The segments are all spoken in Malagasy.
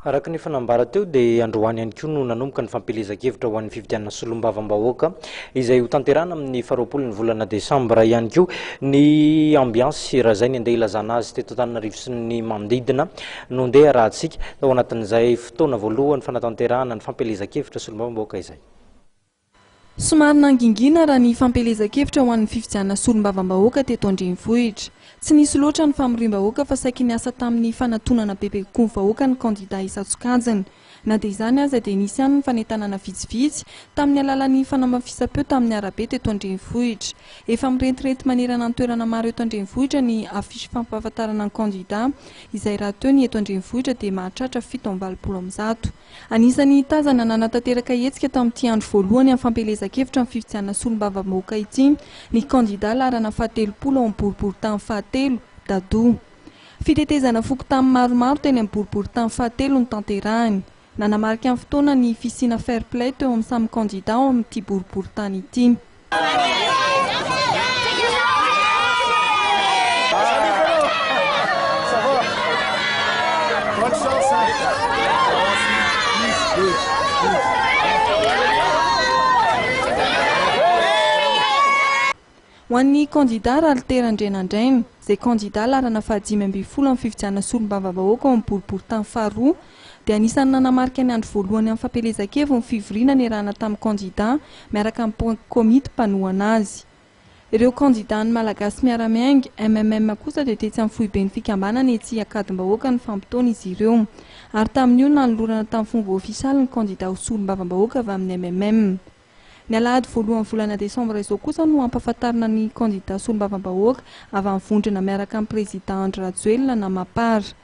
Araka ny fanambara teo dia androany ihany koa no nanomboka ny fampelezan-kevitra ho an'ny fividianana solombavam-bahoaka izay ho tanterahana amin'ny 20 ny volana desambra ihany koa ny ambiance raha izay ny andeha ilazana azy teto Antananarivo sy ny manodidina no andeha rahantsika ao anatin'izay fotoana voalohany fanatanterahana ny fampelezan-kevitra solombavam-bahoaka izay. Somary nangingina raha ny fampelezan-kevitra ho an'ny fifidianana solombavam-bahoaka teto Andrenivohitra. Tsy nisy loatra ny famoriam-bahoaka fa saika niasa tamin'ny fanatonana bebe kokoa ny vahoaka ny kandida isan-tsokajiny. Na dia izany aza dia nisy ihany ny fanentanana vitsivitsy tamin'ny alalan'ny fanamafisam-peo tamin'ny arabe teto Andrenivohitra. Efa mirentirety manerana ny toerana maro eto Andrenivohitra ny afisy fampahafantarana ny kandida izay raha teo ny eto Andrenivohitra dia mahatratra 720. Anisan'ny tazana nanatanteraka hetsika tamin'ity andro voalohany amin'ny fampelezan-kevitra ny fifidianana solombavam-bahoaka ity ny kandida larana faha-telopolo ao amin'ny boriboritany faha-telo Dadou. Fitetezana fokontany maromaro teny amin'ny boriboritany faha-telo ny tanterahany. Nanamarika amin'ny fotoana ny fisiana fair play teo amin'ny samy kandida ao amin'ity boriboritany ity. Ho an'ny kandida Ralter Andrenandraina, izay kandida larana faha-5 amin'ny fifidianana solombavam-bahoaka ao amin'ny boriboritany faha-2 dia anisany nanamarika ny andro voalohany amin'ny fampelezan-kevitra ny fivoriana niarahana tamin'ny kandida miaraka amin'ny komity mpanohana azy. Ireo kandida ny malagasy miara-miainga MMM kosa dia tetsy amin'ny foibe ny fikambanana etsy akadimbahoaka ny fampitona izy ireo. Ary tamin'io nanolorana tamin'ny fomba ofisialy ny kandida ho solombavam-bahoaka avy amin'ny MMM. Ny alahady voalohany volana desambra izao kosa no ampahafantarana ny kandida solombavam-bahoaka avy amin'ny vondrona miaraka amin'ny président Andry Rajoelina Namapara.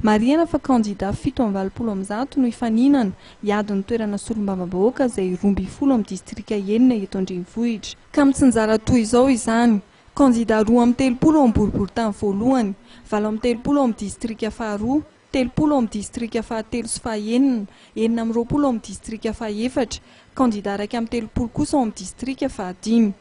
Marihana fa kandida 720 no ifaninana hiady ny toerana solombavam-bahoaka izay 12 amin'ny distrika 9 eto Andrenivohitra. Ka mitsinjara toy izao izany, kandida 2 amin'ny 30 ao amin'ny boriboritany voalohany, 7 amin'ny 30 ao amin'ny distrika faha-2, 30 ao amin'ny distrika faha-3 sy faha-9, 9 amin'ny 20 ao amin'ny distrika faha-4, kandida 1 amin'ny 30 kosa ao amin'ny distrika faha-5.